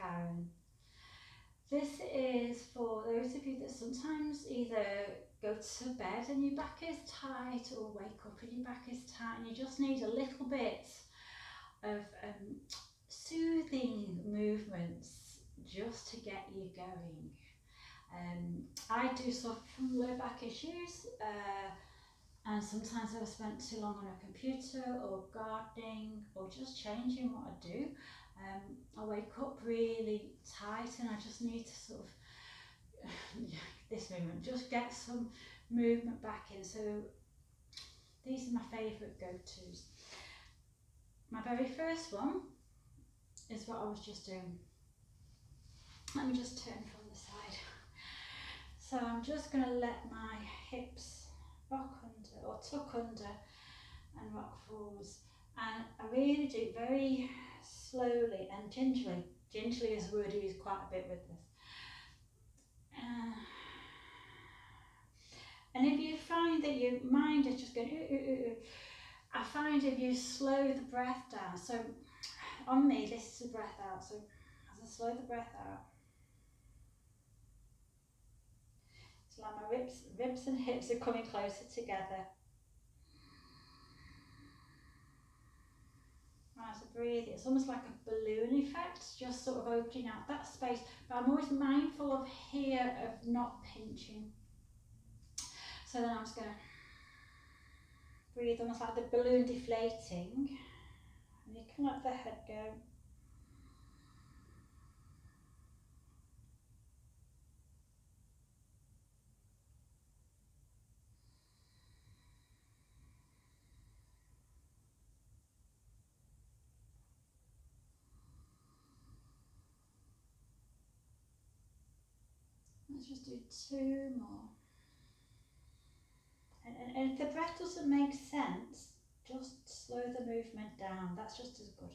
Karen. This is for those of you that sometimes either go to bed and your back is tight, or wake up and your back is tight, and you just need a little bit of soothing movements just to get you going. I do suffer from low back issues, and sometimes I've spent too long on a computer or gardening or just changing what I do. I wake up really tight and I just need to sort of this movement, just get some movement back in. So these are my favourite go-tos. My very first one is what I was just doing. Let me just turn from the side. So I'm just going to let my hips rock under or tuck under and rock forwards, and I really do it very slowly and gingerly. Gingerly is a word I use quite a bit with this. And if you find that your mind is just going, I find if you slow the breath down, so on me, this is the breath out, so as I slow the breath out, it's like my ribs and hips are coming closer together. As I breathe, it's almost like a balloon effect, just sort of opening out that space, but I'm always mindful of here, of not pinching. So then I'm just going to breathe almost like the balloon deflating, and you can let the head go. Let's just do 2 more. And if the breath doesn't make sense, just slow the movement down. That's just as good.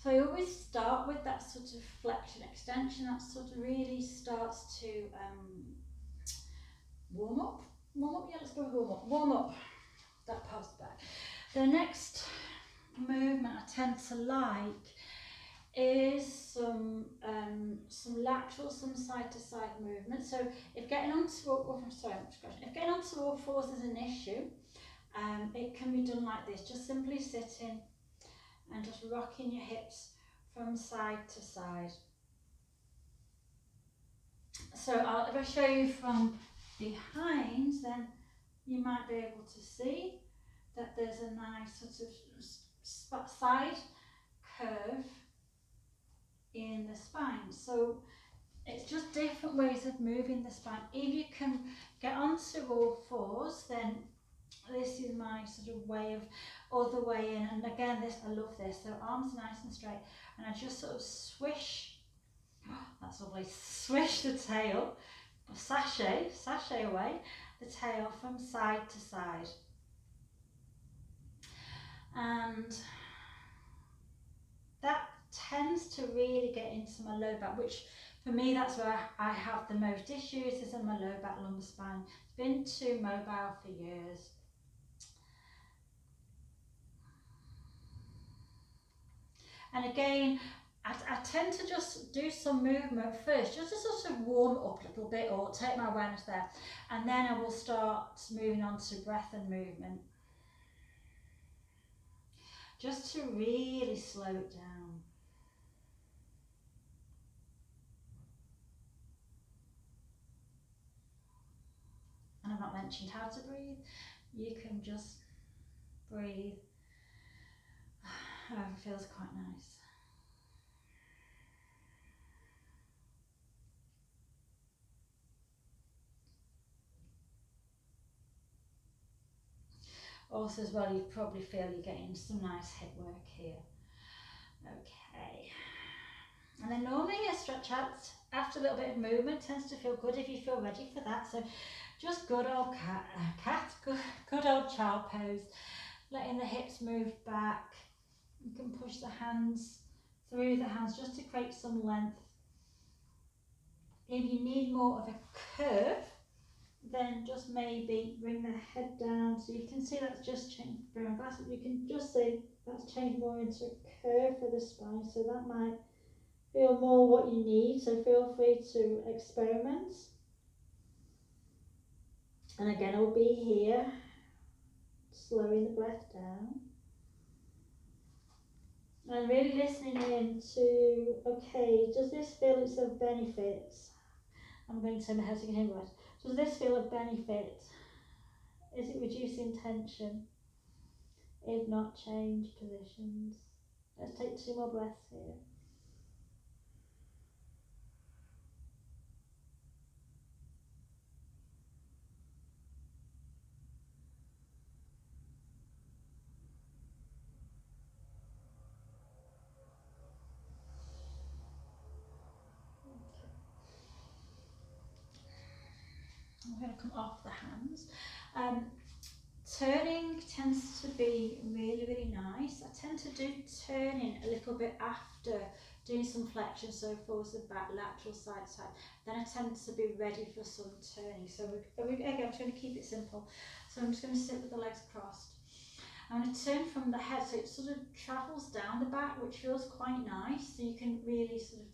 So I always start with that sort of flexion extension. That sort of really starts to warm up. Yeah, let's go with warm up that part of the back. The next movement I tend to like is some lateral, some side to side movement. So if getting onto if getting onto all fours is an issue, it can be done like this. Just simply sitting and just rocking your hips from side to side. So if I show you from behind, then you might be able to see that there's a nice sort of side curve in the spine. So it's just different ways of moving the spine. If you can get onto all fours, then this is my sort of way of other way in. And again, this, I love this. So arms nice and straight, and I just sort of swish. Oh, that's lovely. Swish the tail, sashay away the tail from side to side. And that tends to really get into my low back, which for me, that's where I have the most issues, is in my low back, lumbar spine. It's been too mobile for years. And again, I tend to just do some movement first, just to sort of warm up a little bit, or take my awareness there, and then I will start moving on to breath and movement, just to really slow it down. And I've not mentioned how to breathe. You can just breathe. It feels quite nice. Also as well, you probably feel you're getting some nice hip work here. Okay. And then normally I stretch out after a little bit of movement tends to feel good if you feel ready for that. So just good old good old child pose, letting the hips move back. You can push the hands through the hands just to create some length. If you need more of a curve, then just maybe bring the head down so you can see that's just changed. Bring my glasses, you can just see that's changed more into a curve for the spine, so that might feel more what you need, so feel free to experiment. And again, I'll be here, slowing the breath down. And really listening in to, okay, does this feel it's of benefit? I'm going to turn my head so you can hear breath. Does this feel of benefit? Is it reducing tension? If not, change positions. Let's take 2 more breaths here. I'm going to come off the hands. Turning tends to be really, really nice. I tend to do turning a little bit after doing some flexion, so forwards and back, lateral side to side. Then I tend to be ready for some turning. So again, I'm just going to keep it simple. So I'm just going to sit with the legs crossed. I'm going to turn from the head, so it sort of travels down the back, which feels quite nice. So you can really sort of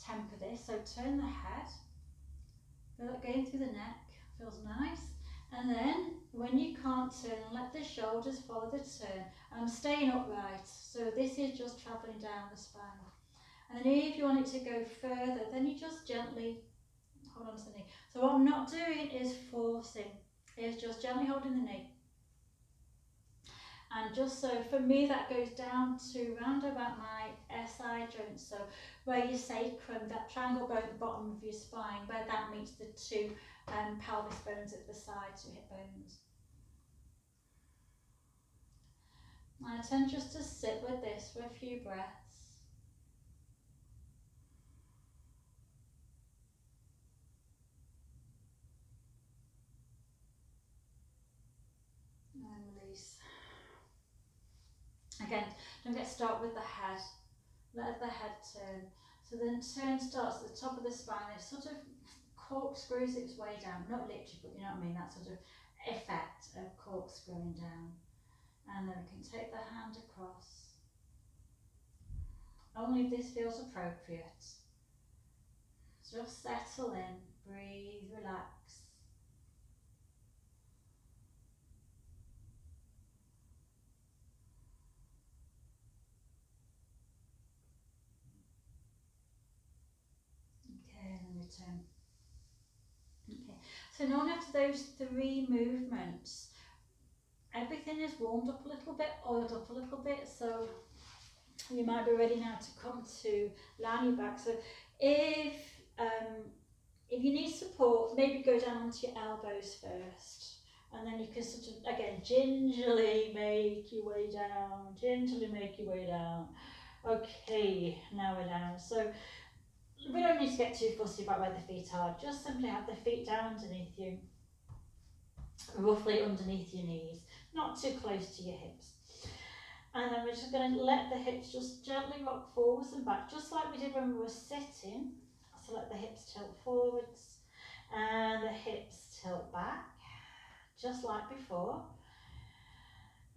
temper this. So turn the head, feel it going through the neck, feels nice. And then when you can't turn, let the shoulders follow the turn. I'm staying upright, so this is just travelling down the spine. And then if you want it to go further, then you just gently hold on to the knee. So what I'm not doing is forcing, it's just gently holding the knee. And just so, for me, that goes down to round about my SI joint, so where your sacrum, that triangle bone at the bottom of your spine, where that meets the 2 pelvis bones at the side, 2 hip bones. And I tend just to sit with this for a few breaths. And release. Again, don't get started with the head. Let the head turn. So then turn starts at the top of the spine. It sort of corkscrews its way down. Not literally, but you know what I mean? That sort of effect of corkscrewing down. And then we can take the hand across. Only if this feels appropriate. Just settle in, breathe, relax. Okay, and then return. Okay, so now after those 3 movements, everything is warmed up a little bit, oiled up a little bit, so you might be ready now to come to lie on your back. So if you need support, maybe go down onto your elbows first, and then you can sort of, again, gingerly make your way down, Okay, now we're down. So we don't need to get too fussy about where the feet are, just simply have the feet down underneath you, roughly underneath your knees, not too close to your hips. And then we're just going to let the hips just gently rock forwards and back, just like we did when we were sitting. So let the hips tilt forwards and the hips tilt back, just like before.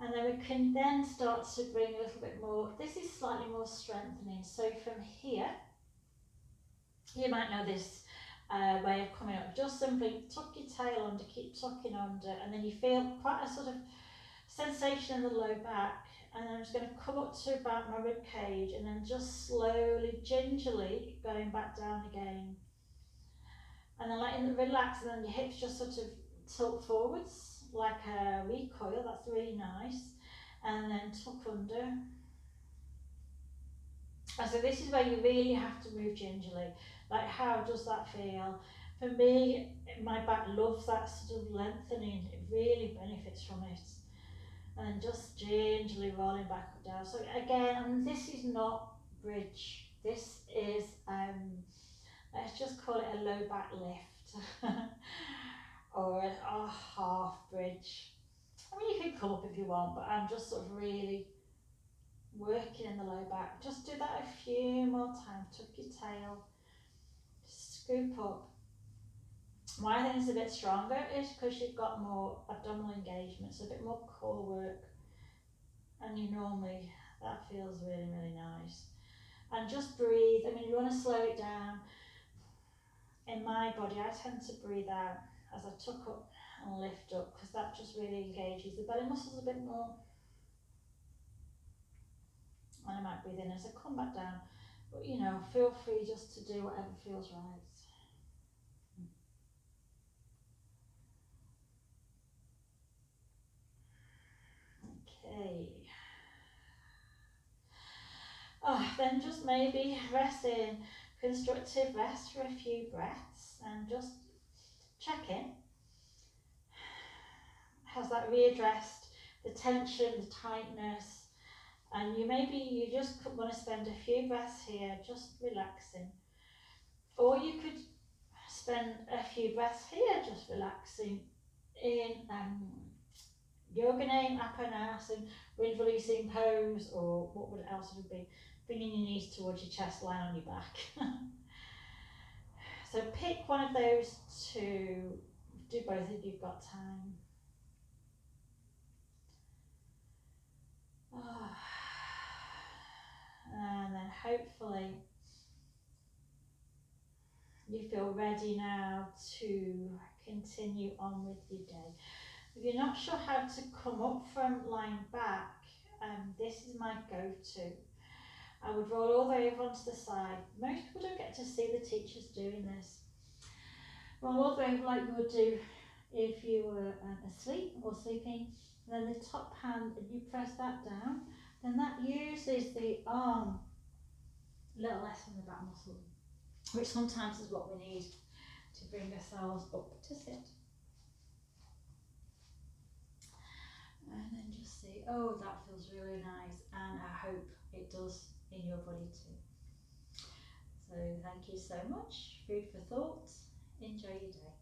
And then we can then start to bring a little bit more, this is slightly more strengthening. So from here, you might know this way of coming up. Just simply tuck your tail under, keep tucking under, and then you feel quite a sort of sensation in the low back. And then I'm just going to come up to about my rib cage, and then just slowly, gingerly going back down again. And then letting it relax, and then your hips just sort of tilt forwards like a recoil. That's really nice. And then tuck under. And so this is where you really have to move gingerly. Like, how does that feel? For me, my back loves that sort of lengthening. It really benefits from it. And just gingerly rolling back and down. So again, this is not bridge. This is Let's just call it a low back lift or a half bridge. I mean, you can come up if you want, but I'm just sort of really working in the low back. Just do that a few more times. Tuck your tail, scoop up. Why I think it's a bit stronger is because you've got more abdominal engagement, so a bit more core work, and you normally, that feels really, really nice. And just breathe. I mean, you want to slow it down. In my body, I tend to breathe out as I tuck up and lift up, because that just really engages the belly muscles a bit more. And I might breathe in as I come back down, but you know, feel free just to do whatever feels right. Okay. Then just maybe rest in constructive rest for a few breaths and just check in. Has that readdressed the tension, the tightness? And you just want to spend a few breaths here just relaxing. Or you could spend a few breaths here just relaxing in yoga name, Apanasana, wind releasing pose, or what else would it be? Bringing your knees towards your chest, lying on your back. So pick one of those two, do both if you've got time. And then hopefully you feel ready now to continue on with your day. If you're not sure how to come up from lying back, this is my go-to. I would roll all the way over onto the side. Most people don't get to see the teachers doing this. Roll all the way over like you would do if you were asleep or sleeping. And then the top hand, and you press that down, then that uses the arm a little less from the back muscle, which sometimes is what we need to bring ourselves up to sit. And then just see, oh, that feels really nice, and I hope it does in your body too. So thank you so much. Food for thought. Enjoy your day.